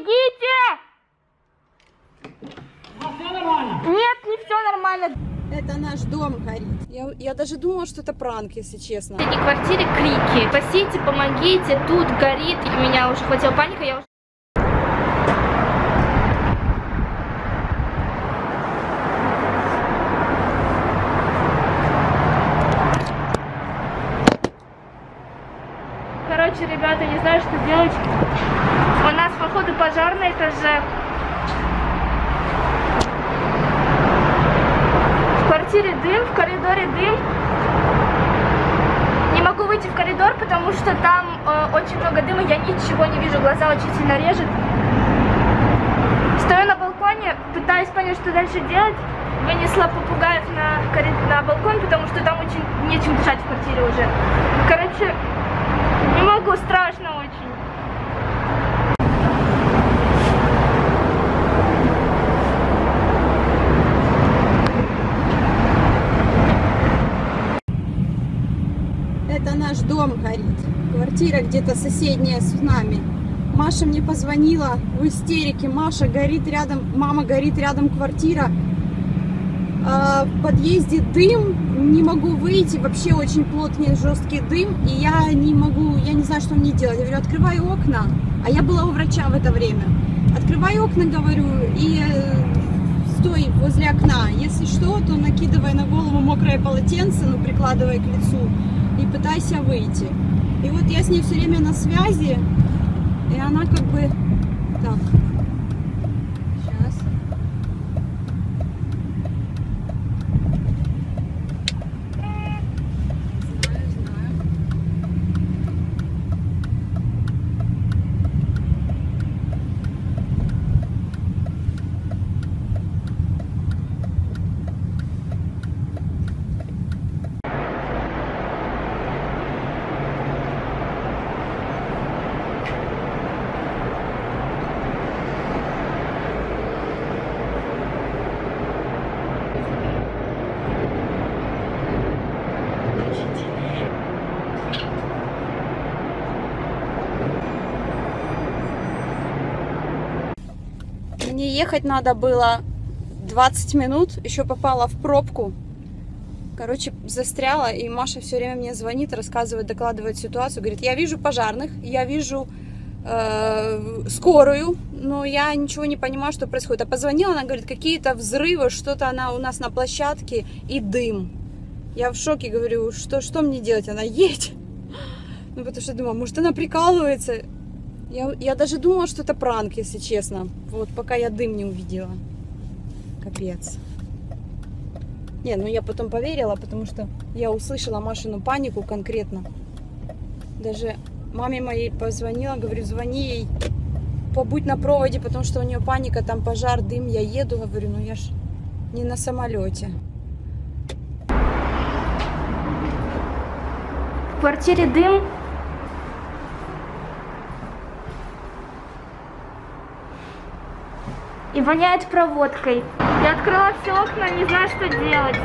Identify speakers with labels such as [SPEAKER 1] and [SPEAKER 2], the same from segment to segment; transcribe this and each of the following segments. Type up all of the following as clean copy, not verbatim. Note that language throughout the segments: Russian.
[SPEAKER 1] Помогите!
[SPEAKER 2] Все нормально?
[SPEAKER 1] Нет, не все нормально.
[SPEAKER 3] Это наш дом горит. Я даже думала, что это пранк, если честно.
[SPEAKER 1] В этой квартире крики. Спасите, помогите, тут горит. И меня уже хватила паника, я уже... Короче, ребята, не знаю, что делать. У нас, походу, пожар на этаже. В квартире дым, в коридоре дым. Не могу выйти в коридор, потому что там очень много дыма, я ничего не вижу, глаза очень сильно режет. Стою на балконе, пытаюсь понять, что дальше делать. Вынесла попугаев на балкон, потому что там очень нечем дышать в квартире уже. Короче, не могу, страшно очень.
[SPEAKER 3] Это наш дом горит. Квартира где-то соседняя с нами. Маша мне позвонила в истерике. Маша, горит рядом, мама, горит рядом квартира. В подъезде дым, не могу выйти, вообще очень плотный жесткий дым, и я не могу, я не знаю, что мне делать. Я говорю, открывай окна, а я была у врача в это время. Открывай окна, говорю, и стой возле окна. Если что, то накидывай на голову мокрое полотенце, ну, прикладывай к лицу, и пытайся выйти. И вот я с ней все время на связи, и она как бы так. Сейчас. Знаю. Мне ехать надо было 20 минут, еще попала в пробку. Короче, застряла, и Маша все время мне звонит, рассказывает, докладывает ситуацию. Говорит, я вижу пожарных, я вижу скорую, но я ничего не понимаю, что происходит. А позвонила, она говорит, какие-то взрывы, что-то она у нас на площадке и дым. Я в шоке, говорю, что мне делать? Она едет. Ну, потому что думала, может, она прикалывается. Я даже думала, что это пранк, если честно. Вот, пока я дым не увидела. Капец. Не, ну я потом поверила, потому что я услышала Машину панику конкретно. Даже маме моей позвонила, говорю, звони ей, побудь на проводе, потому что у нее паника, там пожар, дым, я еду. Говорю, ну я ж не на самолете.
[SPEAKER 1] В квартире дым. И воняет проводкой. Я открыла все окна, не знаю, что делать.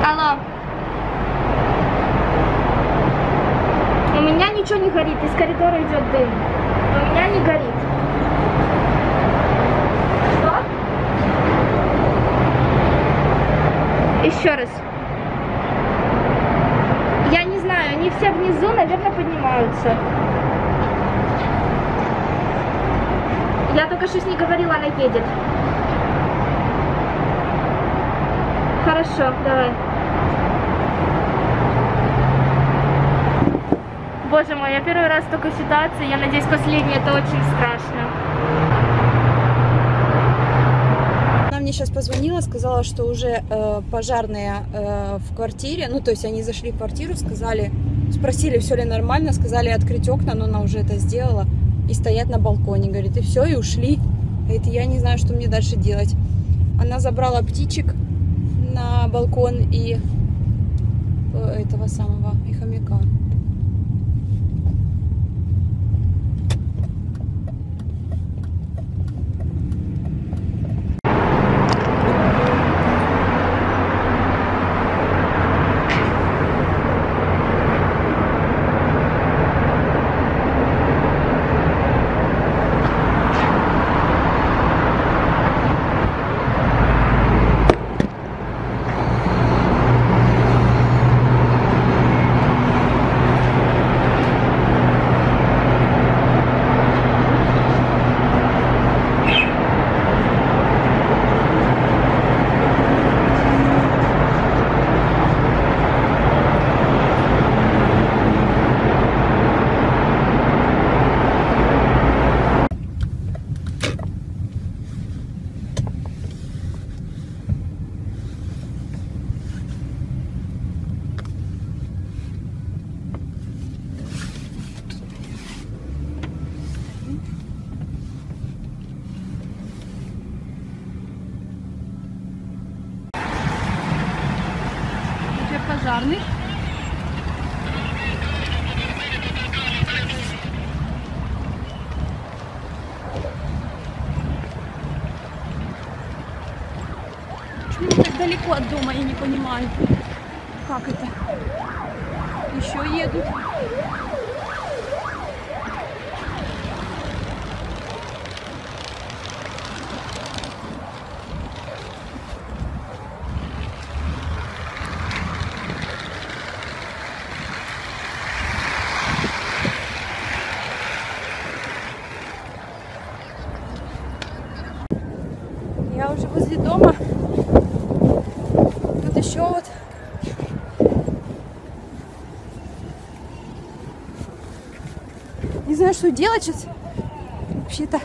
[SPEAKER 1] Алло. У меня ничего не горит, из коридора идет дым. У меня не горит. Что? Еще раз. Я не знаю, они все внизу, наверное, поднимаются. Я только что с ней говорила, она едет. Хорошо, давай. Боже мой, я первый раз в такой ситуации, я надеюсь, последний, это очень страшно.
[SPEAKER 3] Она мне сейчас позвонила, сказала, что уже пожарные в квартире, ну, то есть они зашли в квартиру, сказали, спросили, все ли нормально, сказали открыть окна, но она уже это сделала. И стоят на балконе, говорит, и все, и ушли. Говорит, я не знаю, что мне дальше делать. Она забрала птичек на балкон и этого самого, и хомяка. далеко от дома, я не понимаю, как это. Еще едут. Я уже возле дома. Тут еще вот. Не знаю, что делать сейчас. Вообще-то.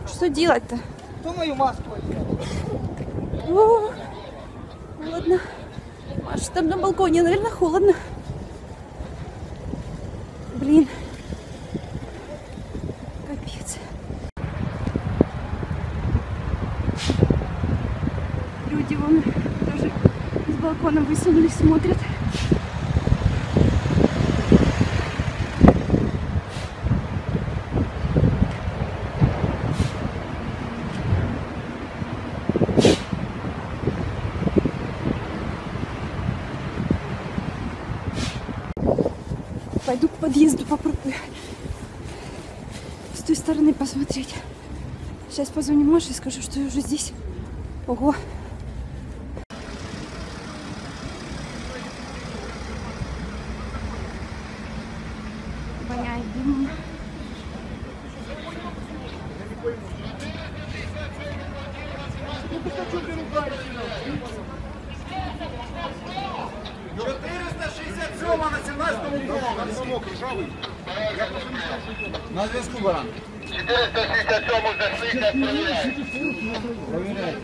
[SPEAKER 3] Что делать-то?
[SPEAKER 2] Кто мою маску одел?
[SPEAKER 3] О, холодно. Маша там на балконе, наверное, холодно. Блин. Капец. Люди вон тоже с балкона высунулись, смотрят. Пойду к подъезду, попробую с той стороны посмотреть. Сейчас позвоню Маше и скажу, что я уже здесь. Ого. Воняет дымом.
[SPEAKER 2] На зв'язку, баран.
[SPEAKER 4] 467
[SPEAKER 2] Проверяй.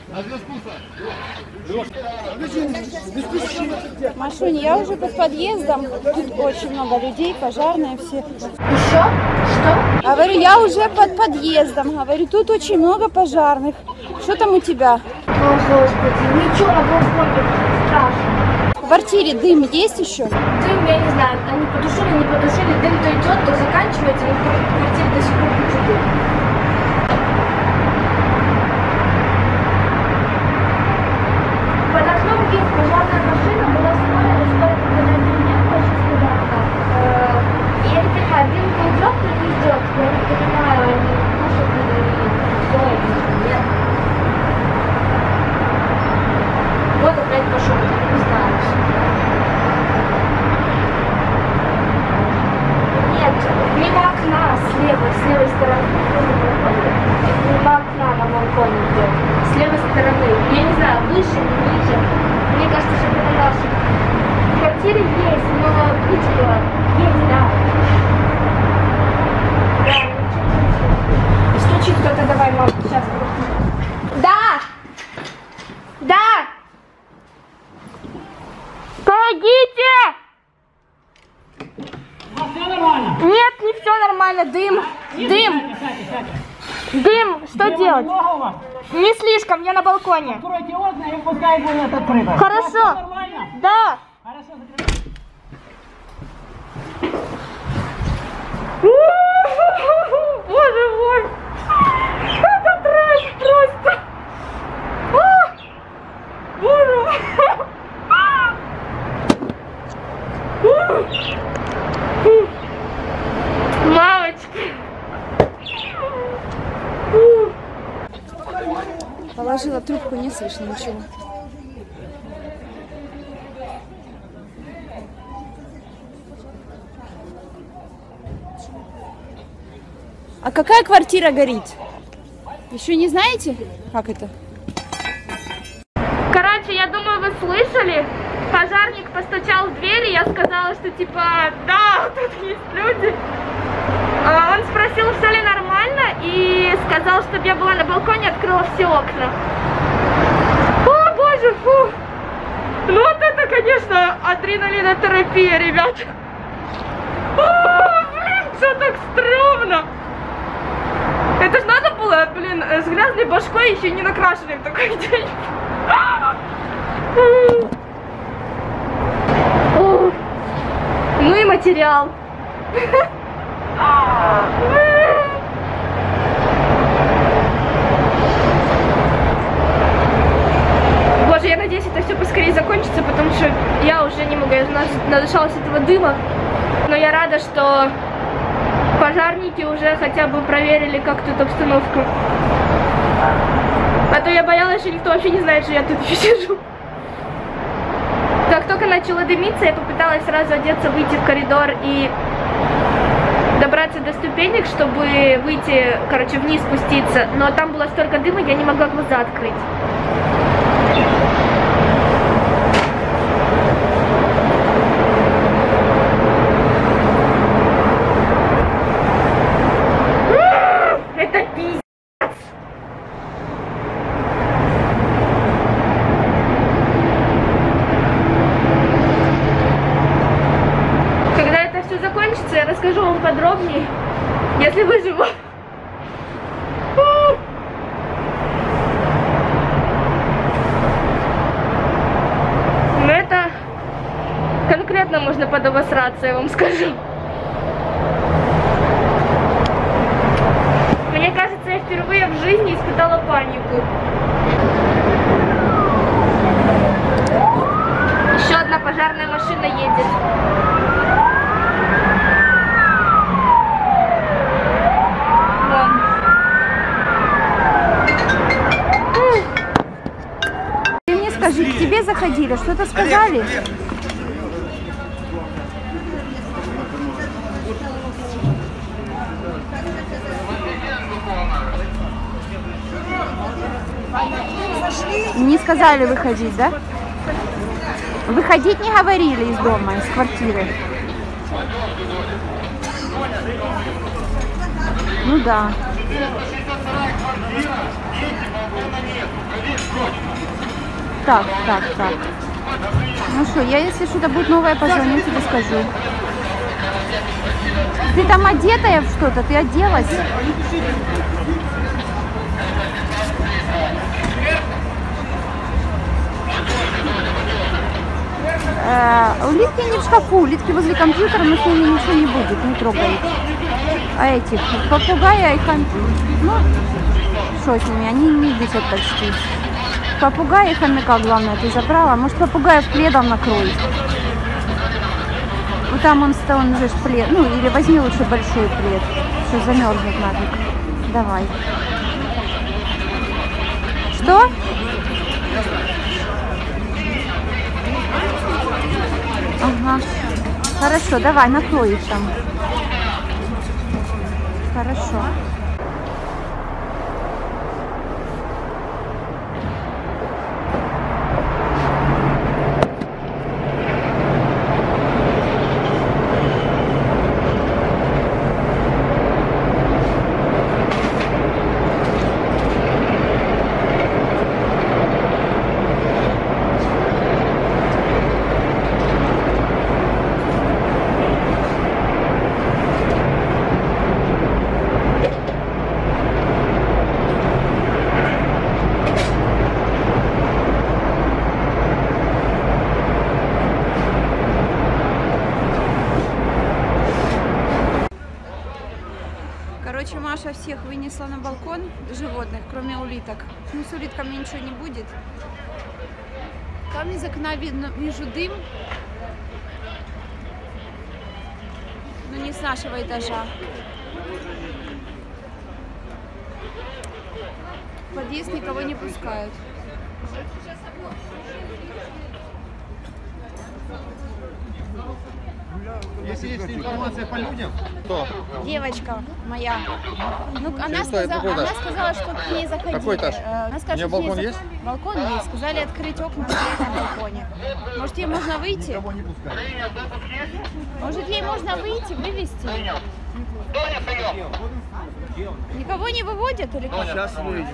[SPEAKER 2] На зв'язку,
[SPEAKER 3] Машунь, я уже под подъездом. Тут очень много людей, пожарные все.
[SPEAKER 1] Еще? Что?
[SPEAKER 3] Говорю, я уже под подъездом. Говорю, тут очень много пожарных. Что там у тебя?
[SPEAKER 1] О, Господи, ничего, на балконе страшно.
[SPEAKER 3] В квартире дым есть еще?
[SPEAKER 1] Дым, я не знаю, они подушили, не подушили, дым то идет, то заканчивается, но в квартире до сих пор куча дыма. Под окном есть пожарная машина, была скорая, но скорая когда нет, очень сказала так. Я не понимаю, дым идет, то не идет, я не понимаю, они кушают или все, или нет. Вот опять пошел, не знаю. Нет, мимо окна, с левой стороны. Мимо окна на балконе идет. С левой стороны. Я не знаю, выше, не ниже. Мне кажется, что это на нашей квартире есть, но видео есть, да. Да, стучит кто-то, давай, мам, сейчас. Да! Да! Помогите!
[SPEAKER 4] Все нормально?
[SPEAKER 1] Нет, не все нормально. Дым. Дым. Дым. Что делать?
[SPEAKER 4] Много у вас?
[SPEAKER 1] Не слишком, я на балконе.
[SPEAKER 4] Откройте окна и пускай будет открыто.
[SPEAKER 1] Хорошо.
[SPEAKER 4] Все нормально?
[SPEAKER 1] Да.
[SPEAKER 4] Хорошо, закрывайте.
[SPEAKER 1] Боже мой. Это трэш просто. Боже мой. Мамочки.
[SPEAKER 3] Положила трубку, не слышно ничего. А какая квартира горит? Еще не знаете, как это?
[SPEAKER 1] Короче, я думаю, вы слышали. Пожарник постучал в дверь, и я сказала, что типа, да, тут есть люди. Он спросил, все ли нормально, и сказал, чтобы я была на балконе, открыла все окна. О, боже, фу. Ну вот это, конечно, адреналинотерапия, ребят. О, блин, все так стрёмно. Это ж надо было, блин, с грязной башкой еще не накрашенной в такой день. Ну и материал. не могу, я надышалась этого дыма. Но я рада, что пожарники уже хотя бы проверили, как тут обстановка. А то я боялась, что никто вообще не знает, что я тут еще сижу. Как только начало дымиться, я попыталась сразу одеться, выйти в коридор и добраться до ступенек, чтобы выйти, короче, вниз спуститься. Но там было столько дыма, я не могла глаза открыть. Это пиздец. Когда это все закончится, я расскажу вам подробнее, если выживу. Но это конкретно можно подобосраться, я вам скажу. Мне кажется, я впервые в жизни испытала панику. Еще одна пожарная машина едет. Вон.
[SPEAKER 3] Ты мне скажи, к тебе заходили, что-то сказали? Не сказали выходить, да? Выходить не говорили из дома, из квартиры. Ну да. Так. Ну что, я если что-то будет новое, позвоню, тебе скажу. Ты там одетая в что-то? Ты оделась? Улитки не в шкафу, улитки возле компьютера, но с ними ничего не будет, не трогай. А этих попугая и ну, что с ними, они не весят почти. Попугая и хомяка, главное, ты забрала. Может, попугаев пледом накроет. Вот там он уже плед, ну, или возьми лучше большой плед, что замерзнет нафиг. Давай. Что? Ага. Хорошо, давай, накрой их там. Хорошо. Короче, Маша всех вынесла на балкон животных, кроме улиток. Ну, с улитками ничего не будет. Там из окна вижу дым. Но не с нашего этажа. В подъезд никого не пускают.
[SPEAKER 2] Если есть информация по людям, то...
[SPEAKER 3] Девочка моя. Ну, она сказала, что к ней заходили.
[SPEAKER 2] Какой этаж?
[SPEAKER 3] Она сказала,
[SPEAKER 2] У нее балкон есть?
[SPEAKER 3] Балкон есть. Сказали открыть окна на балконе. Может, ей можно выйти?
[SPEAKER 2] Никого не пускают.
[SPEAKER 3] Может, ей можно выйти, вывести? Никого не выводят или как?
[SPEAKER 2] Сейчас выйдем.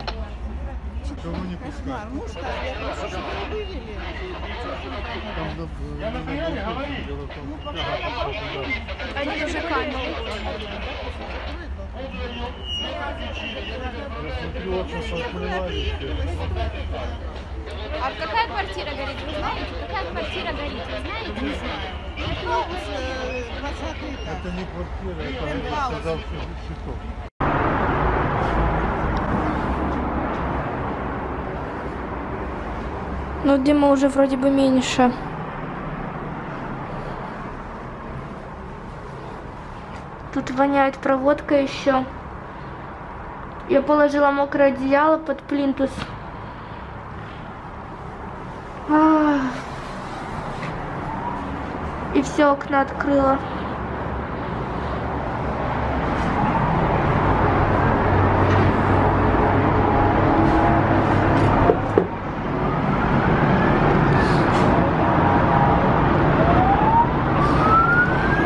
[SPEAKER 5] Кого не пускают.
[SPEAKER 3] Они уже камеры.
[SPEAKER 5] Я смотрю, очень соскрывали.
[SPEAKER 3] А какая квартира горит, вы знаете? Какая квартира горит, вы знаете? Не знаю.
[SPEAKER 5] Это не квартира, это сказал щиток.
[SPEAKER 1] Ну, дыма уже вроде бы меньше. Тут воняет проводка еще. Я положила мокрое одеяло под плинтус. И все окна открыла.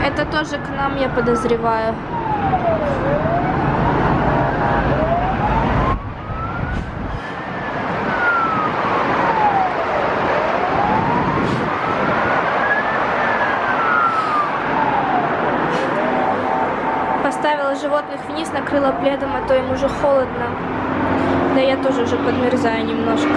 [SPEAKER 1] Это тоже к нам, я подозреваю. Поставила животных вниз, накрыла пледом, а то им уже холодно. Да я тоже уже подмерзаю немножко.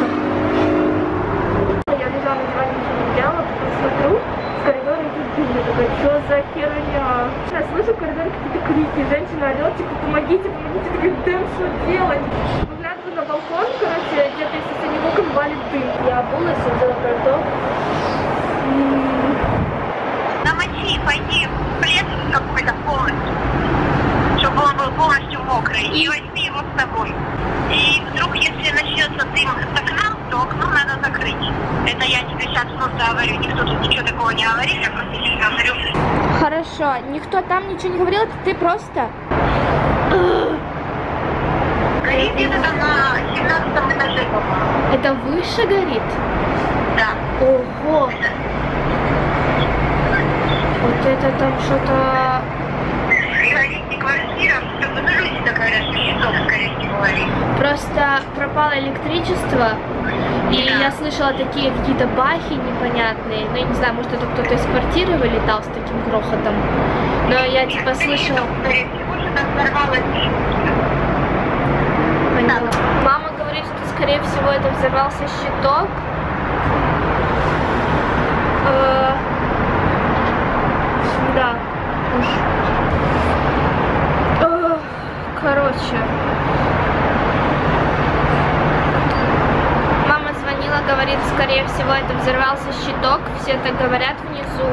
[SPEAKER 1] Я лежала на диване, ничего не делала, потом смотрю, в коридоре идет дым. Я такая, что за херня? Я слышу в коридоре какие-то крики, женщина орет, типа, помогите, помогите. Я такая, Дэм, что делать? Выглядываю на балкон, короче, где-то из соседних окон валит дым. Я обулась, взяла пальто.
[SPEAKER 6] Намочи, пойди в лес какой-то полностью, чтобы он был полностью мокрый, и возьми его с собой. И вдруг, если начнется дым с окна, то окно надо закрыть. Это я тебе сейчас просто говорю, никто тут ничего такого не говорит, я просто тебе говорю.
[SPEAKER 1] Хорошо, никто там ничего не говорил, ты просто...
[SPEAKER 6] Горит где-то там на 17 этаже, по-моему.
[SPEAKER 1] Это выше горит?
[SPEAKER 6] Да.
[SPEAKER 1] Ого! Вот это там что-то...
[SPEAKER 6] Горит не квартира, чтобы люди так говорят, что щиток, скорее всего, горит.
[SPEAKER 1] Просто пропало электричество, и я слышала такие какие-то бахи непонятные. Ну, я не знаю, может, это кто-то из квартиры вылетал с таким грохотом. Но я типа слышала...
[SPEAKER 6] Скорее всего, что-то взорвалось.
[SPEAKER 1] Поняла. Мама говорит, что, скорее всего, это взорвался щиток. Да. Короче. Мама звонила, говорит, скорее всего, это взорвался щиток. Все так говорят внизу.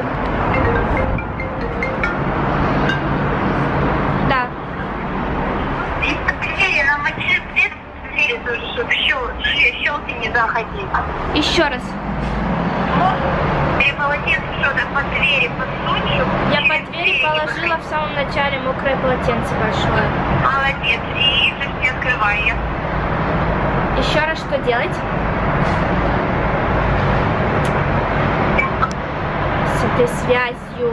[SPEAKER 1] Да.
[SPEAKER 6] И двери намочи, двери тоже, чтобы щелки не заходили.
[SPEAKER 1] Еще раз.
[SPEAKER 6] Или полотенце что-то по двери подсунь, чтобы...
[SPEAKER 1] Я под двери положила в самом начале мокрое полотенце большое.
[SPEAKER 6] Молодец. И just не открывай ее.
[SPEAKER 1] Еще раз что делать? С этой связью.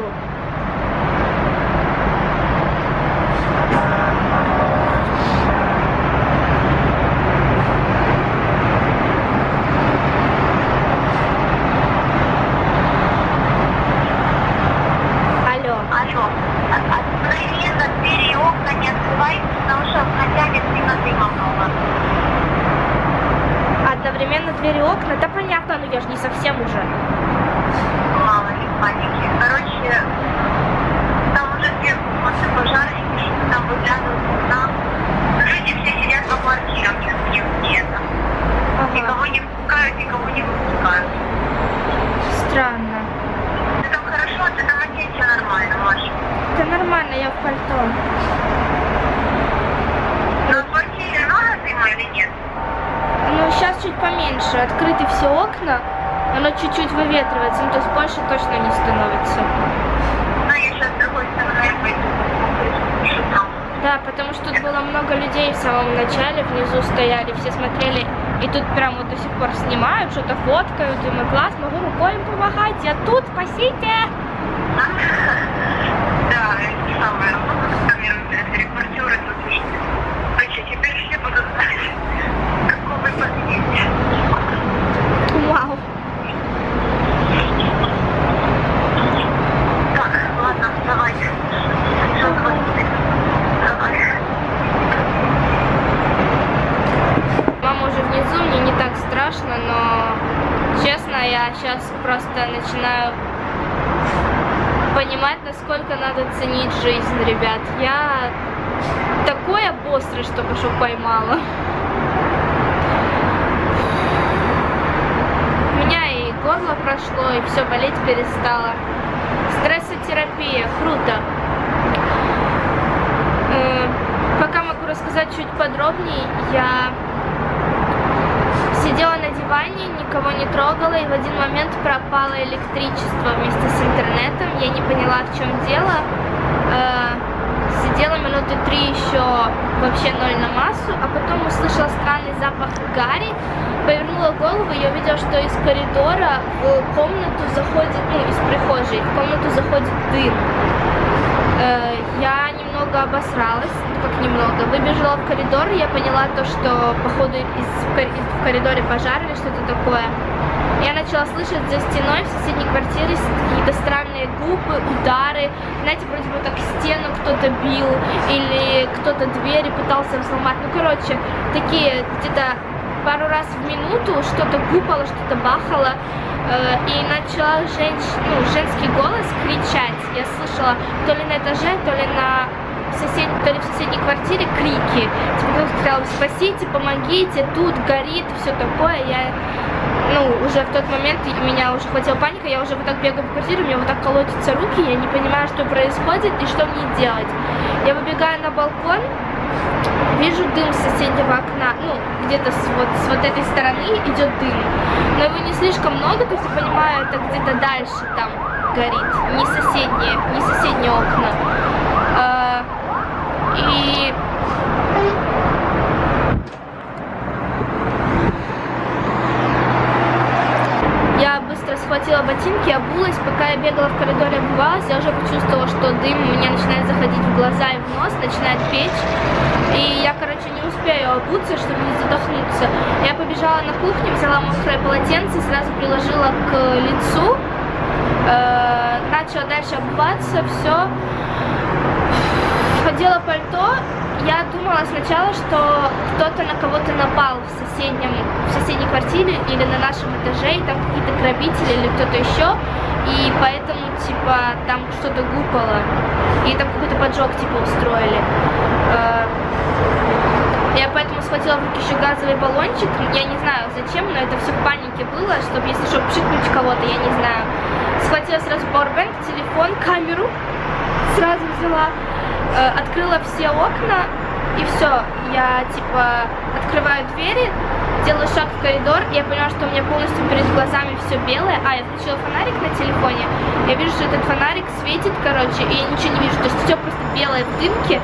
[SPEAKER 6] Алло. Одновременно двери и окна не открывай, потому что натянет сильно дыма много.
[SPEAKER 1] Одновременно двери и окна? Да понятно, но я же не совсем уже.
[SPEAKER 6] Мало ли паники. Короче, там уже сверху после пожарники, что там выглядывают в окна. Люди все сидят по квартирам, них нет. Никого не впускают, никого не выпускают.
[SPEAKER 1] Странно.
[SPEAKER 6] Ты там хорошо, ты там оденься нормально, Маша.
[SPEAKER 1] Это нормально, я в пальто.
[SPEAKER 6] Но в квартире много дыма или нет?
[SPEAKER 1] Ну, сейчас чуть поменьше. Открыты все окна, оно чуть-чуть выветривается, ну, то есть больше точно не становится.
[SPEAKER 6] Ну, я сейчас с другой стороны пойду. Что там?
[SPEAKER 1] Да, потому что тут было много людей в самом начале, внизу стояли, все смотрели, и тут прям вот до сих пор снимают, что-то фоткают, думаю, класс, могу рукой им помахать, я тут, спасите!
[SPEAKER 6] Да, это самое, там репортеры тут есть. Короче, теперь все будут знать, какого вы подъедете.
[SPEAKER 1] Вау!
[SPEAKER 6] Так, ладно, давай. Давай.
[SPEAKER 1] Мама уже внизу, мне не так страшно, но честно, я сейчас просто начинаю понимать, насколько надо ценить жизнь, ребят. Я такой обострый только что поймала. У меня и горло прошло, и все болеть перестало. Стрессотерапия, круто. Пока могу рассказать чуть подробнее. Я сидела на диване, никого не трогала, и в один момент пропало электричество вместе с интернетом. Я не поняла, в чем дело. Сидела минуты 3 еще вообще ноль на массу, а потом услышала странный запах гари, повернула голову и увидела, что из коридора в комнату заходит, из прихожей, в комнату заходит дым. Я немного обосралась, как немного, выбежала в коридор, я поняла то, что походу в коридоре пожар или что-то такое. Я начала слышать за стеной в соседней квартире какие-то странные губы, удары. Знаете, вроде бы так стену кто-то бил или кто-то двери пытался взломать. Ну, короче, такие где-то пару раз в минуту что-то гупало, что-то бахало. И начала женский голос кричать. Я слышала то ли на этаже, то ли в соседней квартире крики. Типа кто-то сказал: спасите, помогите, тут горит, все такое. Я, уже в тот момент меня уже хватила паника, я уже вот так бегаю по квартире, у меня вот так колотятся руки, я не понимаю, что происходит и что мне делать. Я выбегаю на балкон, вижу дым с соседнего окна, где-то с вот этой стороны идет дым, но его не слишком много, то есть я понимаю, это где-то дальше там горит, не соседние окна. И я быстро схватила ботинки, обулась, пока я бегала в коридоре, обувалась, я уже почувствовала, что дым у меня начинает заходить в глаза и в нос, начинает печь. И я, не успею обуться, чтобы не задохнуться. Я побежала на кухню, взяла мокрое полотенце, сразу приложила к лицу, начала дальше обуваться, все. Одела пальто. Я думала сначала, что кто-то на кого-то напал в соседней квартире или на нашем этаже, и там какие-то грабители или кто-то еще, и поэтому, там что-то гупало, и там какой-то поджог, устроили. Я поэтому схватила в руки еще газовый баллончик, я не знаю зачем, но это все в панике было, чтобы, если что, пшикнуть кого-то, я не знаю. Схватила сразу пауэрбэнк, телефон, камеру, сразу взяла. Открыла все окна, и все, я открываю двери, делаю шаг в коридор, и я поняла, что у меня полностью перед глазами все белое. Я включила фонарик на телефоне, я вижу, что этот фонарик светит, и я ничего не вижу, то есть все просто белое в дымке,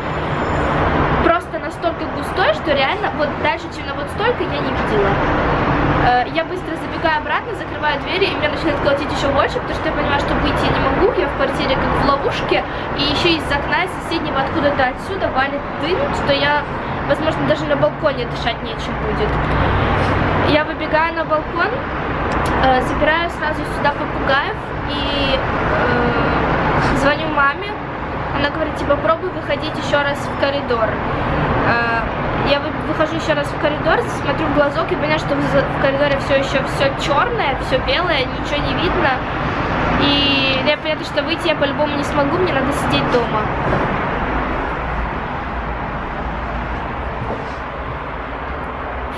[SPEAKER 1] просто настолько густой, что реально вот дальше, чем на вот столько, я не видела. Я быстро забегаю обратно, закрываю двери, и меня начинает колотить еще больше, потому что я понимаю, что выйти я не могу, я в квартире как в ловушке, и еще из окна соседнего откуда-то отсюда валит дым, что я, возможно, даже на балконе дышать нечем будет. Я выбегаю на балкон, забираю сразу сюда попугаев и звоню маме. Она говорит, пробуй выходить еще раз в коридор. Я выхожу еще раз в коридор, смотрю в глазок и понимаю, что в коридоре все еще все черное, все белое, ничего не видно. И я понимаю, что выйти я по-любому не смогу, мне надо сидеть дома.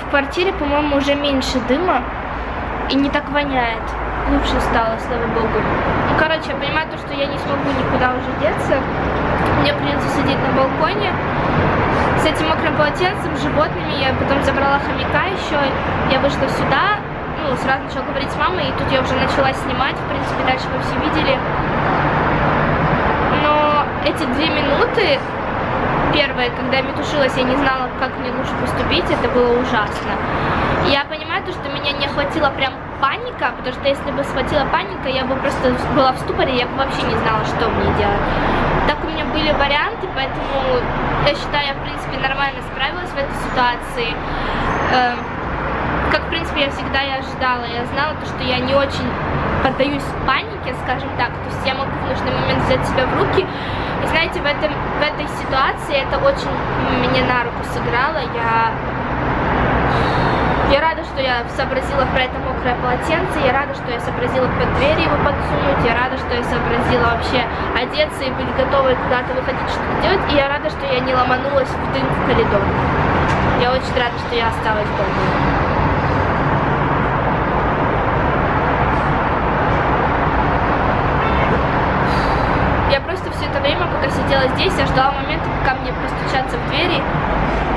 [SPEAKER 1] В квартире, по-моему, уже меньше дыма и не так воняет. Лучше стало, слава богу. Я понимаю, что я не смогу никуда уже деться. Мне придется сидеть на балконе с этим мокрым полотенцем, с животными. Я потом забрала хомяка еще. Я вышла сюда, сразу начала говорить с мамой, и тут я уже начала снимать. В принципе, дальше вы все видели. Но эти 2 минуты, первое, когда я метушилась, я не знала, как мне лучше поступить, это было ужасно. И я понимаю, что меня не охватила прям паника, потому что если бы схватила паника, я бы просто была в ступоре, я бы вообще не знала, что мне делать. Так у меня были варианты, поэтому я считаю, я в принципе нормально справилась в этой ситуации. Как в принципе я всегда и ожидала, я знала, что я не очень поддаюсь панике, скажем так, то есть я могу в нужный момент взять себя в руки. И знаете, в этой ситуации это очень мне на руку сыграло. Я рада, что я сообразила про это мокрое полотенце, я рада, что я сообразила под дверь его подсунуть, я рада, что я сообразила вообще одеться и быть готовой куда-то выходить, что-то делать, и я рада, что я не ломанулась в дым в коридор. Я очень рада, что я осталась дома. Я просто все это время, пока сидела сидела здесь, я ждала момента, пока мне постучатся в двери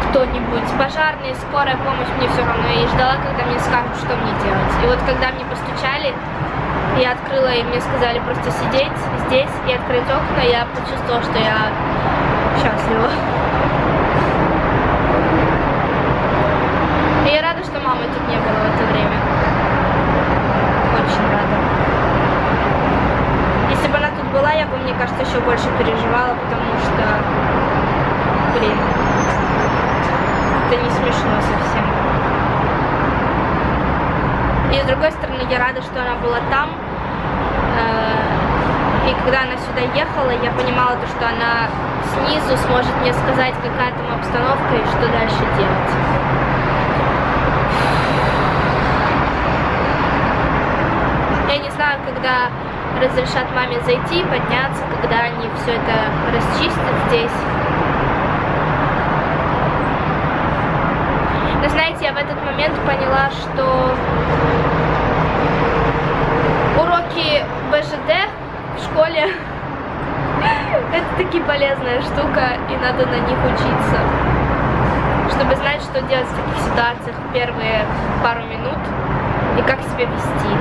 [SPEAKER 1] кто-нибудь. Пожарные, скорая помощь, мне все равно. Я и ждала, когда мне скажут, что мне делать. И вот когда мне постучали, я открыла, и мне сказали просто сидеть здесь и открыть окна, я почувствовала, что я счастлива. И я рада, что мамы тут не было в это время. Очень рада. Если бы она тут была, я бы, мне кажется, еще больше переживала, потому что, блин, это не смешно совсем. И с другой стороны, я рада, что она была там. И когда она сюда ехала, я понимала, то, что она снизу сможет мне сказать, какая там обстановка и что дальше делать. Я не знаю, когда разрешат маме зайти, подняться, когда они все это расчистят здесь. Но знаете, я в этот момент поняла, что уроки БЖД в школе это таки полезная штука, и надо на них учиться, чтобы знать, что делать в таких ситуациях в первые пару минут и как себя вести.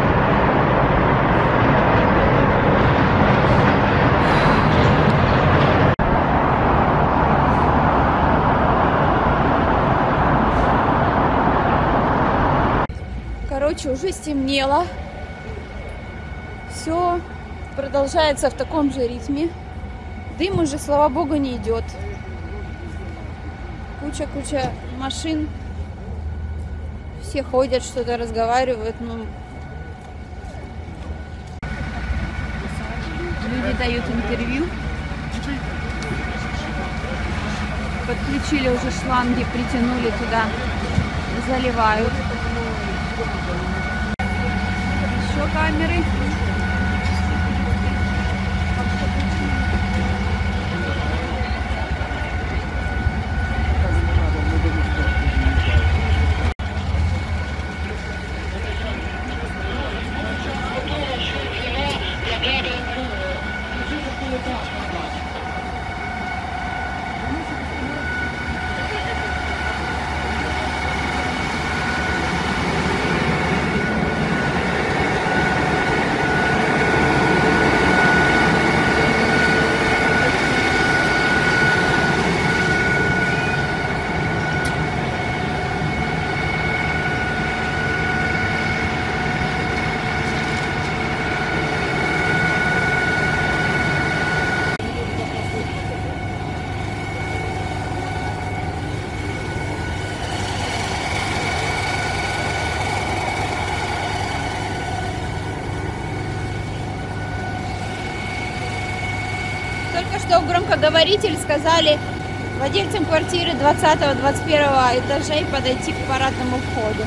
[SPEAKER 3] Короче, уже стемнело. Все продолжается в таком же ритме. Дым уже, слава богу, не идет. Куча машин. Все ходят, что-то разговаривают. Ну, люди дают интервью. Подключили уже шланги, притянули туда, заливают. Еще камеры. Только что громкоговоритель сказали владельцам квартиры 20-21 этажей подойти к парадному входу.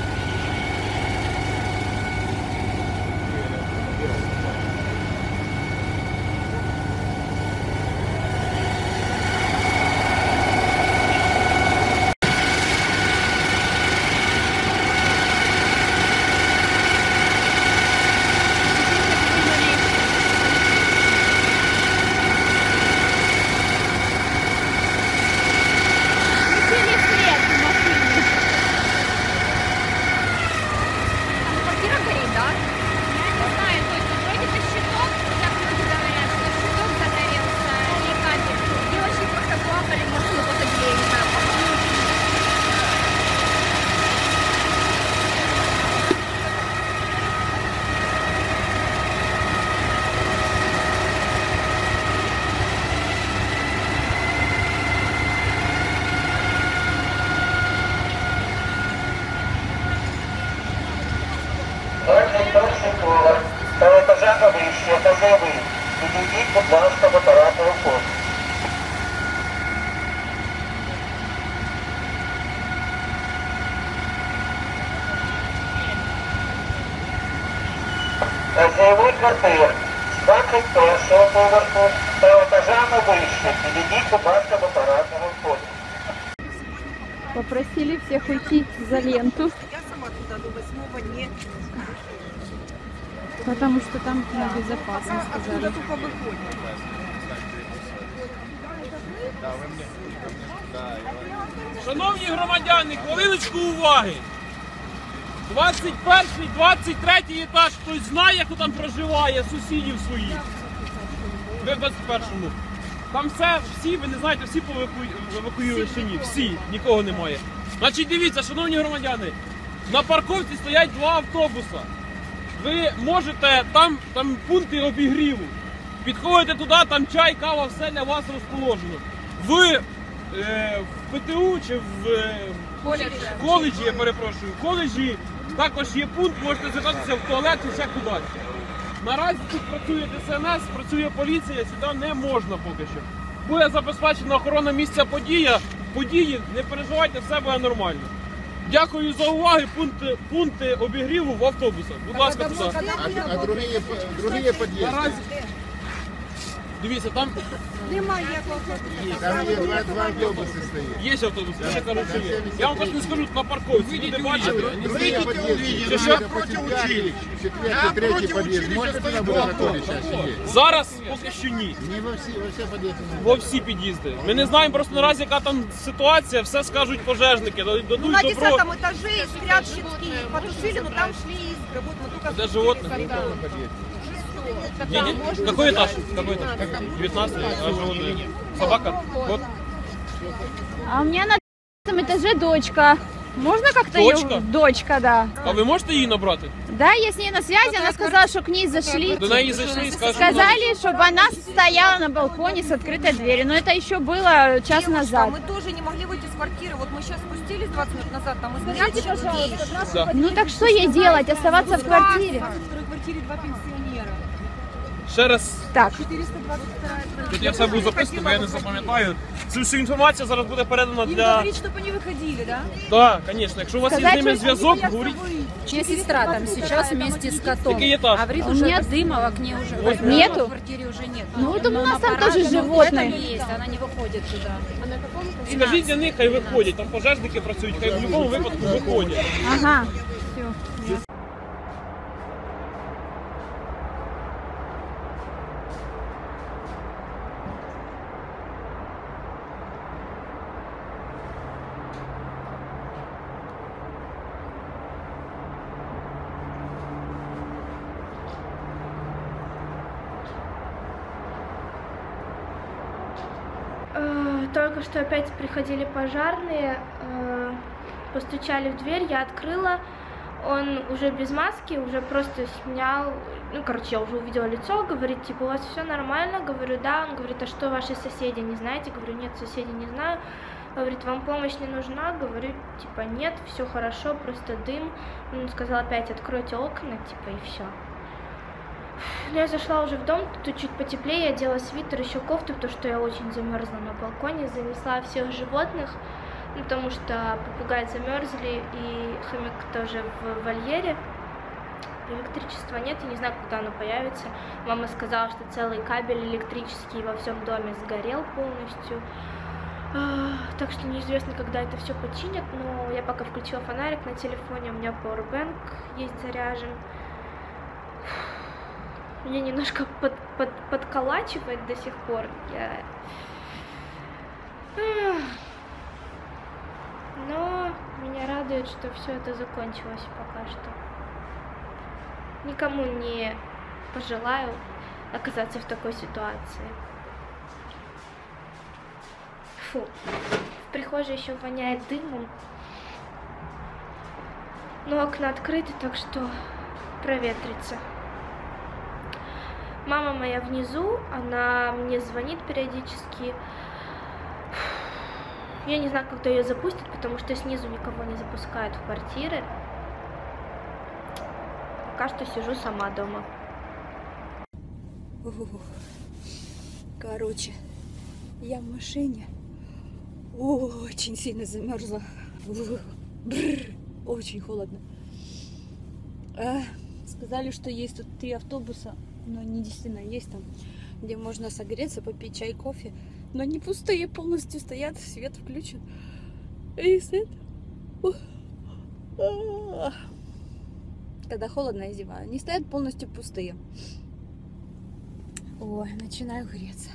[SPEAKER 6] Підійдіть, будь ласка, в апаратну вход. Хазяїни квартир з 21-го поверху та етажами вище. Підійдіть, будь ласка, в апаратного входу.
[SPEAKER 3] Попросили всех уйти за ленту.
[SPEAKER 7] Я сама туда до 8-го не...
[SPEAKER 3] Потому что там на безопасность сказали.
[SPEAKER 7] Оттуда только выходит.
[SPEAKER 8] Шановні громадяни, хвилиночку уваги. 21-й, 23-й етаж, хтось знає, хто там проживає, сусідів своїх. Ви в 21-му. Там всі, ви не знаєте, всі евакуювали чи ні? Всі, нікого немає. Значить, дивіться, шановні громадяни, на парковці стоять 2 автобуса. Ви можете, там пункти обігріву. Підходите туди, там чай, кава, все для вас розположено. В ПТУ чи в коледжі, я перепрошую, в коледжі також є пункт, можете звертатися в туалет і ще кудись. Наразі тут працює ДСНС, працює поліція, сюди не можна поки що. Буде забезпечена охорона місця події, не переживайте, все буде нормально. Дякую за увагу, пункти обігріву в автобусах. Будь ласка, туди.
[SPEAKER 2] А другие подъезды?
[SPEAKER 8] Наразі... Дивіться, там
[SPEAKER 2] Там є два автобуси стоять.
[SPEAKER 8] є автобуси, я кажу, що є. Я вам точно не скажу, на парковці, люди бачите.
[SPEAKER 2] Другие подъезды, напротив училища. Четвертый, третий подъезд. Можно туда было заходить сейчас сидеть?
[SPEAKER 8] Зараз поки що ні.
[SPEAKER 2] Не во все подъезды.
[SPEAKER 8] Во всі під'їзди. Ми не знаємо просто наразі, яка там ситуація, все скажуть пожежники, дадуть
[SPEAKER 7] Ну, на
[SPEAKER 8] добро.
[SPEAKER 7] 10-м этаже спрят щитки, потушили, но там шли искры. Вот мы только...
[SPEAKER 8] Де животних? Какой этаж? Какой этаж? 19-й? А животные? Собака? Вот.
[SPEAKER 1] А у меня на 5-м этаже дочка. Можно как-то
[SPEAKER 8] Дочка?
[SPEAKER 1] ее... Дочка, да.
[SPEAKER 8] А ви можете її набрати?
[SPEAKER 1] Да, я с ней на связи, она сказала, что к ней зашли.
[SPEAKER 8] До неї зайшли і скажуть,
[SPEAKER 1] Сказали, чтобы она стояла на балконе с открытой дверью. Но это еще было час назад.
[SPEAKER 7] Мы тоже не могли выйти с квартиры. Вот мы сейчас спустились 20 минут назад, там изгорят щитки.
[SPEAKER 8] Да.
[SPEAKER 1] Ну так что ей делать? Оставаться в квартире?
[SPEAKER 7] В второй квартире 2 пенсионера.
[SPEAKER 8] ще раз.
[SPEAKER 1] Так.
[SPEAKER 8] Тут я все буду записувати, бо я не запам'ятаю. Цю всю інформацію зараз буде передана
[SPEAKER 7] Им
[SPEAKER 8] для...
[SPEAKER 7] говорить, чтобы они выходили, да?
[SPEAKER 8] Так, звісно. Якщо у вас є з
[SPEAKER 1] Сказать,
[SPEAKER 8] ними
[SPEAKER 1] що
[SPEAKER 8] зв'язок, говоріть.
[SPEAKER 9] Чья сестра там сейчас вместе с котом.
[SPEAKER 8] Який етаж?
[SPEAKER 9] Говорит,
[SPEAKER 1] У
[SPEAKER 9] уже
[SPEAKER 1] меня
[SPEAKER 9] дыма в окне уже.
[SPEAKER 1] Нету?
[SPEAKER 9] В квартире уже нет.
[SPEAKER 1] Ну, вот у
[SPEAKER 9] Но
[SPEAKER 1] нас
[SPEAKER 9] на
[SPEAKER 1] там тоже
[SPEAKER 9] парадном
[SPEAKER 1] животные.
[SPEAKER 9] этом есть, она не выходит туда.
[SPEAKER 8] Скажіть для них, хай виходять. Там пожежники працюють, хай в будь-якому випадку виходять.
[SPEAKER 1] Ага. Только что опять приходили пожарные, постучали в дверь, я открыла, он уже без маски, уже просто снял, ну, короче, я уже увидела лицо, говорит, типа, у вас все нормально, говорю, да, он говорит, а что ваши соседи не знаете, говорю, нет, соседи не знаю, говорит, вам помощь не нужна, говорю, типа, нет, все хорошо, просто дым, он сказал опять, откройте окна, типа, и все. Я зашла уже в дом, тут чуть потеплее, я одела свитер, еще кофту, потому что я очень замерзла на балконе, занесла всех животных, ну, потому что попугаи замерзли и хомяк тоже в вольере. Электричества нет, я не знаю, когда оно появится. Мама сказала, что целый кабель электрический во всем доме сгорел полностью. Так что неизвестно, когда это все починят, но я пока включила фонарик на телефоне, у меня powerbank есть заряжен. Меня немножко подколачивает до сих пор. Но меня радует, что все это закончилось пока что. Никому не пожелаю оказаться в такой ситуации. Фу. В прихожей еще воняет дымом. Но окна открыты, так что проветрится. Мама моя внизу, она мне звонит периодически. Я не знаю, когда ее запустят, потому что снизу никого не запускают в квартиры. Пока что сижу сама дома.
[SPEAKER 3] Короче, я в машине. Очень сильно замерзла. Очень холодно. Сказали, что есть тут 3 автобуса. Но они действительно есть там, где можно согреться, попить чай, кофе. Но они пустые, полностью стоят, свет включен. И свет. Когда холодно, я зеваю. Они стоят полностью пустые. Ой, начинаю греться.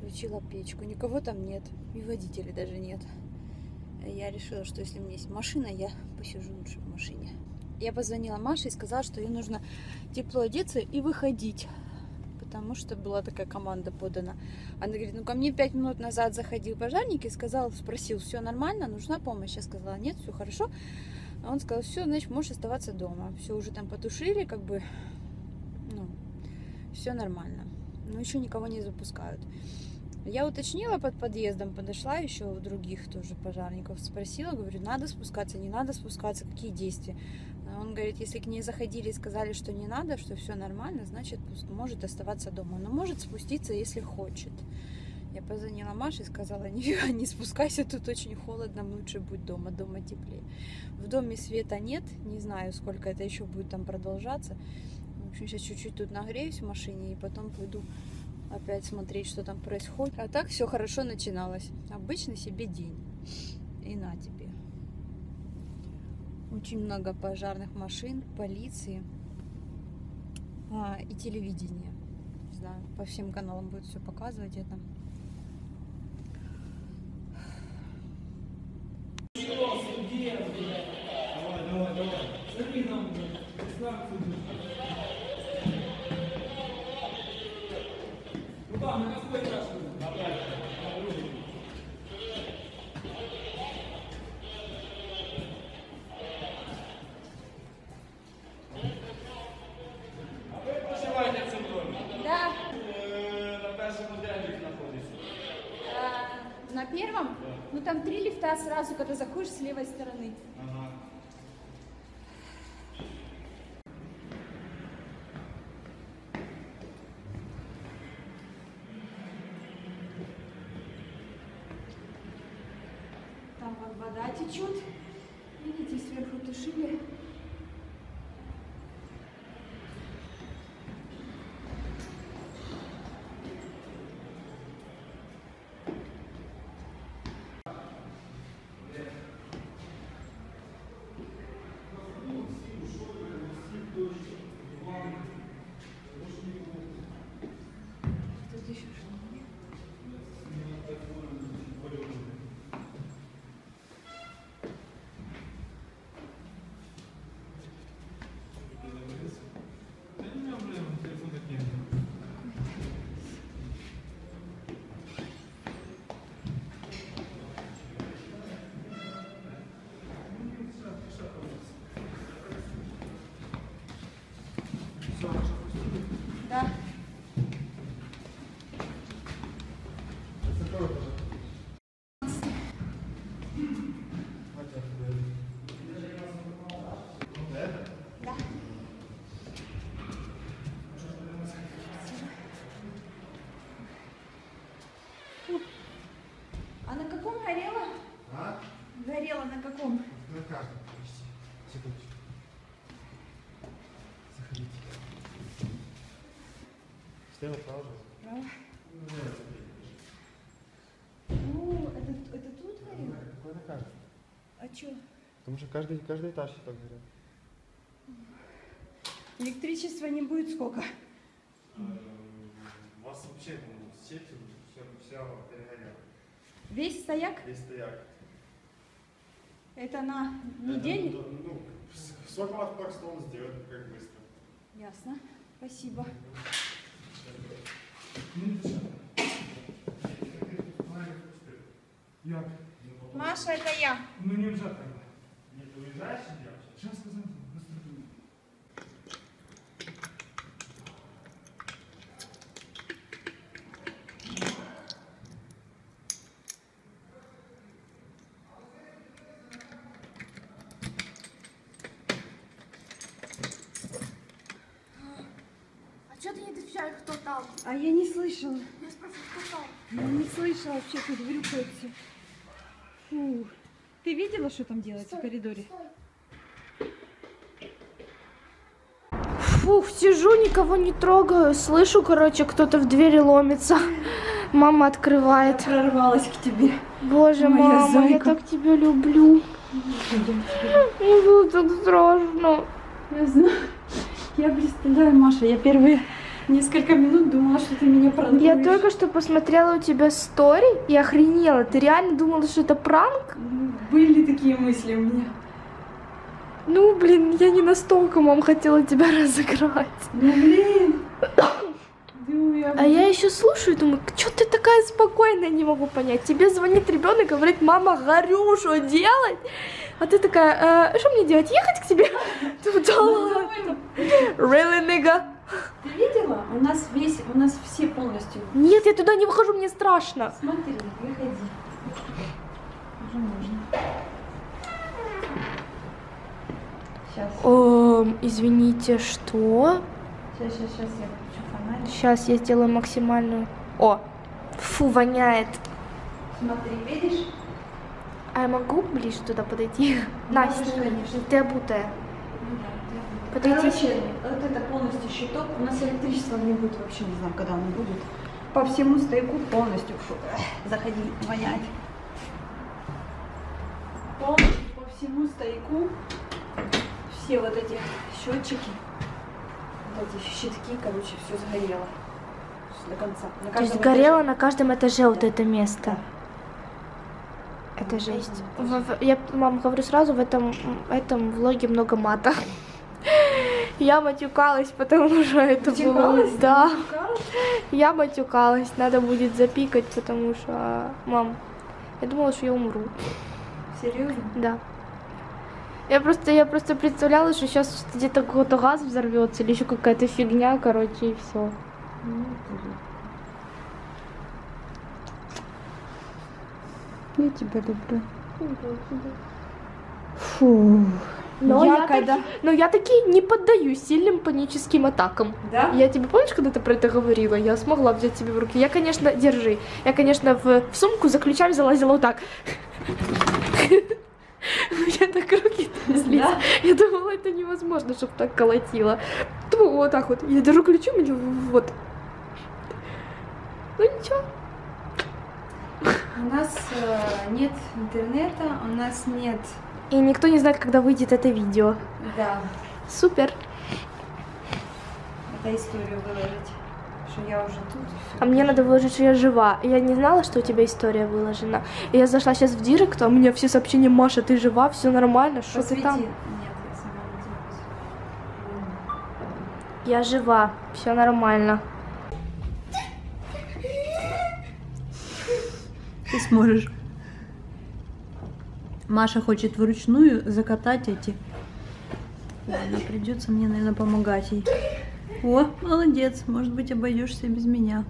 [SPEAKER 3] Включила печку. Никого там нет. И водителей даже нет. Я решила, что если у меня есть машина, я посижу лучше в машине. Я позвонила Маше и сказала, что ей нужно тепло одеться и выходить. Потому что была такая команда подана. Она говорит, ну ко мне 5 минут назад заходил пожарник и сказал, спросил, все нормально, нужна помощь? Я сказала, нет, все хорошо. А он сказал, все, значит, можешь оставаться дома. Все уже там потушили, как бы, ну, все нормально. Но еще никого не запускают. Я уточнила под подъездом, подошла еще у других тоже пожарников, спросила, говорю, надо спускаться, не надо спускаться, какие действия? Он говорит, если к ней заходили и сказали, что не надо, что все нормально, значит, может оставаться дома, но может спуститься, если хочет. Я позвонила Маше и сказала, нифига не спускайся, тут очень холодно, лучше будь дома, дома теплее. В доме света нет, не знаю, сколько это еще будет там продолжаться. В общем, сейчас чуть-чуть тут нагреюсь в машине и потом пойду опять смотреть, что там происходит. А так все хорошо начиналось. Обычный себе день. И на тебе. Очень много пожарных машин, полиции и телевидения. Не знаю, по всем каналам будет все показывать это.
[SPEAKER 8] Куда? На какой этаж? А ви проживаєте в цьому домі?
[SPEAKER 3] Да.
[SPEAKER 8] На першому де ліфт знаходиться?
[SPEAKER 3] На первом? Ну там 3 лифта сразу, когда заходишь с левой стороны.
[SPEAKER 8] Ага.
[SPEAKER 3] Там вот вода течет. Видите, сверху тушили. Тут еще что-то. Да. Да. А на каком горело?
[SPEAKER 2] А?
[SPEAKER 3] Горело на каком?
[SPEAKER 2] На каждом почти. Секундочку. Заходите. Слева, право.
[SPEAKER 3] Право. Ну, это тут горело?
[SPEAKER 2] Какой на каждом?
[SPEAKER 3] А чё?
[SPEAKER 2] Потому что каждый этаж так горит.
[SPEAKER 3] Электричества не будет сколько?
[SPEAKER 5] У вас вообще сеть вся перегорела.
[SPEAKER 3] Весь стояк?
[SPEAKER 5] Весь стояк.
[SPEAKER 3] Это на неделю?
[SPEAKER 5] Ну, сколько вас так стол сделать, как быстро?
[SPEAKER 3] Ясно. Спасибо.
[SPEAKER 5] Як?
[SPEAKER 3] Маша, это я.
[SPEAKER 5] Ну не вже треба. Не ти уїжджаєш чи ні? Зараз сказав, быстро.
[SPEAKER 1] А что ты не отвечаешь, кто там?
[SPEAKER 3] А я не слышала.
[SPEAKER 1] Я спрашиваю, кто там?
[SPEAKER 3] Я не слышала вообще, тут врюкают все. Фу. Ты видела, что там делается в коридоре?
[SPEAKER 1] Фух, сижу, никого не трогаю. Слышу, короче, кто-то в двери ломится. Мама открывает.
[SPEAKER 3] Прорвалась к тебе.
[SPEAKER 1] Боже,
[SPEAKER 3] Моя
[SPEAKER 1] мама, я
[SPEAKER 3] зайка.
[SPEAKER 1] так тебя люблю. Мне было так страшно.
[SPEAKER 3] Я знаю. Я представляю, Маша, я первые несколько минут думала, что ты меня пранкуешь.
[SPEAKER 1] Я только что посмотрела у тебя стори и охренела. Ты реально думала, что это пранк?
[SPEAKER 3] Были такие мысли у меня.
[SPEAKER 1] Ну, блин, я не настолько, мам, хотела тебя разыграть.
[SPEAKER 3] Ну, блин.
[SPEAKER 1] А я еще слушаю и думаю, что ты такая спокойная, не могу понять. Тебе звонит ребенок и говорит, мама, горю, что делать? А ты такая, что мне делать, ехать к тебе? Да ладно. Really, nigga?
[SPEAKER 3] Ты видела? У нас все полностью.
[SPEAKER 1] Нет, я туда не выхожу, мне страшно.
[SPEAKER 3] Смотри, выходи. Уже можно. Сейчас.
[SPEAKER 1] Извините, что?
[SPEAKER 3] Сейчас я включу фонарик.
[SPEAKER 1] Сейчас я сделаю максимальную. О, фу, воняет.
[SPEAKER 3] Смотри, видишь?
[SPEAKER 1] А я могу ближе туда подойти? Настя,
[SPEAKER 3] конечно.
[SPEAKER 1] ты обутая.
[SPEAKER 3] Короче,
[SPEAKER 1] Подойти.
[SPEAKER 3] вот это полностью щиток. У нас электричество не будет, вообще не знаю, когда оно будет. По всему стояку полностью. Фу, заходи, вонять. Полностью по всему стояку все вот эти счетчики, вот эти щитки, короче, все сгорело до конца.
[SPEAKER 1] То есть горело на каждом этаже вот это место. Это жесть. Я вам говорю сразу, в этом влоге много мата. Я матюкалась, потому что это было... Да. Я матюкалась. Надо будет запикать, потому что... Мам, я думала, что я умру.
[SPEAKER 3] Серьезно?
[SPEAKER 1] Да. Я просто представляла, что сейчас где-то какой-то газ взорвется или еще какая-то фигня, короче, и все.
[SPEAKER 3] Я тебя люблю. Фу.
[SPEAKER 1] Но я таки не поддаюсь сильным паническим атакам.
[SPEAKER 3] Да?
[SPEAKER 1] Я тебе, помнишь, когда ты про это говорила? Я смогла взять тебя в руки. Я, конечно, держи. Я, конечно, в сумку за ключами залазила вот так. У меня так руки тряслись.
[SPEAKER 3] Да?
[SPEAKER 1] Я думала, это невозможно, чтобы так колотило. Думала, вот так вот. Я держу ключом и вот. Ну ничего.
[SPEAKER 3] У нас нет интернета, у нас нет...
[SPEAKER 1] И никто не знает, когда выйдет это видео.
[SPEAKER 3] Да.
[SPEAKER 1] Супер.
[SPEAKER 3] Это историю выложить, что я уже тут.
[SPEAKER 1] А мне надо выложить, что я жива. Я не знала, что у тебя история выложена. И я зашла сейчас в директ, а у меня все сообщения: Маша, ты жива, все нормально, что ты там?
[SPEAKER 3] Нет, я сама на тебя посмотрю.
[SPEAKER 1] Я жива, все нормально.
[SPEAKER 3] Ты сможешь. Маша хочет вручную закатать эти. Ладно, придется мне, наверное, помогать ей. О, молодец, может быть, обойдешься без меня.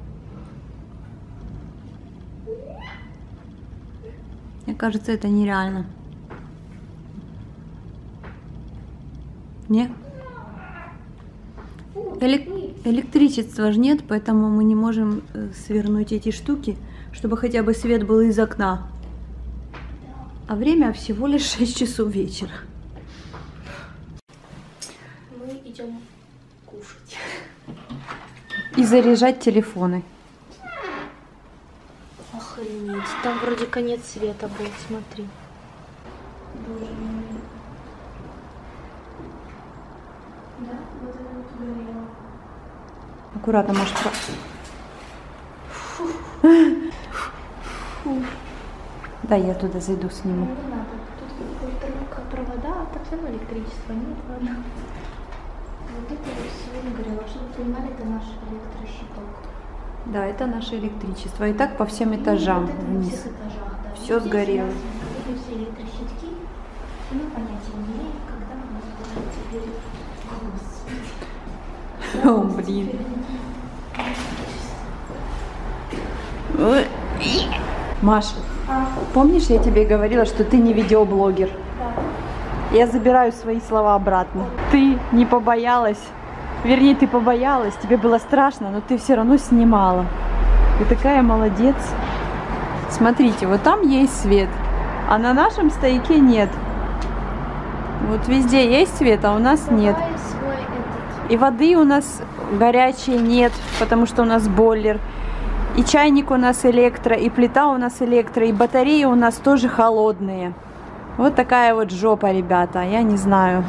[SPEAKER 3] Мне кажется, это нереально. Не? Электричества же нет, поэтому мы не можем свернуть эти штуки, чтобы хотя бы свет был из окна. А время всего лишь 6 часов вечера.
[SPEAKER 1] Мы идем кушать.
[SPEAKER 3] И заряжать телефоны.
[SPEAKER 1] Охренеть, там вроде конец света был, смотри. Боже мой. Да, вот это вот горело.
[SPEAKER 3] Аккуратно, может, да, я туда зайду, сниму.
[SPEAKER 1] Не надо, тут провода, а так все равно электричества нет, ладно. Вот это вот сегодня горело, чтобы вы понимали, это наш электрощиток.
[SPEAKER 3] Да, это наше электричество. И так по всем этажам
[SPEAKER 1] вот это
[SPEAKER 3] вниз.
[SPEAKER 1] На всех этажах, да.
[SPEAKER 3] Все сгорело.
[SPEAKER 1] Эти все электрощитки, и мы понятия не имеем, когда у нас будет теперь...
[SPEAKER 3] О, блин. Маша, помнишь, я тебе говорила, что ты не видеоблогер? Да. Я забираю свои слова обратно. Ты не побоялась, вернее, ты побоялась, тебе было страшно, но ты все равно снимала. Ты такая молодец. Смотрите, вот там есть свет, а на нашем стояке нет. Вот везде есть свет, а у нас нет. И воды у нас горячей нет, потому что у нас бойлер. И чайник у нас электро, и плита у нас электро, и батареи у нас тоже холодные. Вот такая вот жопа, ребята, я не знаю.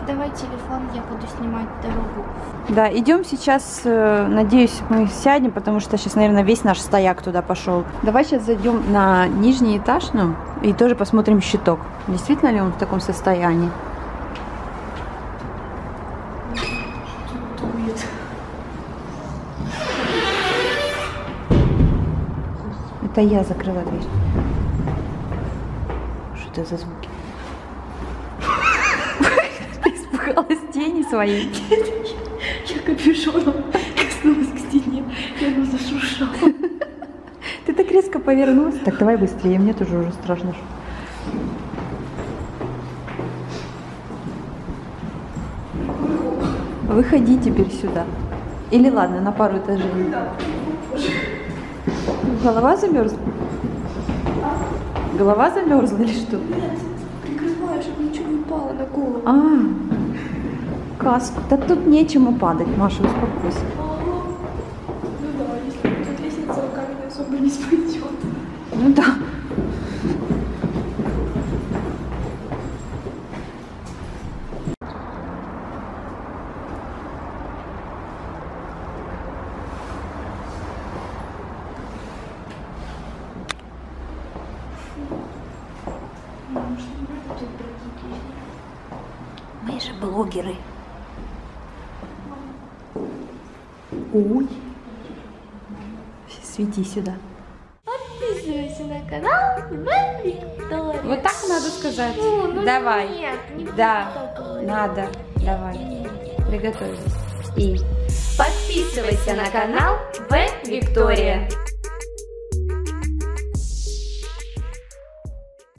[SPEAKER 1] Давай телефон, я буду снимать дорогу.
[SPEAKER 3] Да, идем сейчас, надеюсь, мы сядем, потому что сейчас, наверное, весь наш стояк туда пошел. Давай сейчас зайдем на нижний этаж, ну, и тоже посмотрим щиток. Действительно ли он в таком состоянии? Это я закрыла дверь. Что это за звуки? Ты испугалась тени своей?
[SPEAKER 1] Я капюшоном коснулась к стене, и оно зашуршало.
[SPEAKER 3] Ты так резко повернулась. Так, давай быстрее, мне тоже уже страшно. Выходи теперь сюда. Или ладно, на пару этажей. Голова замерзла? Голова замерзла или что?
[SPEAKER 1] Нет, прикрываю, чтобы ничего не упало на голову.
[SPEAKER 3] Каску. Да тут нечему падать, Маша, успокойся.
[SPEAKER 1] Ну да, если тут лестница руками особо не спадет.
[SPEAKER 3] Ну да.
[SPEAKER 9] Мы же блогеры.
[SPEAKER 3] Ой. Свети сюда.
[SPEAKER 1] Подписывайся на канал Виктория.
[SPEAKER 3] Вот так надо сказать.
[SPEAKER 1] Ну,
[SPEAKER 3] Давай.
[SPEAKER 1] Нет, не
[SPEAKER 3] Да,
[SPEAKER 1] так говорить.
[SPEAKER 3] надо. Давай. Приготовились. И
[SPEAKER 1] Подписывайся на канал Виктория.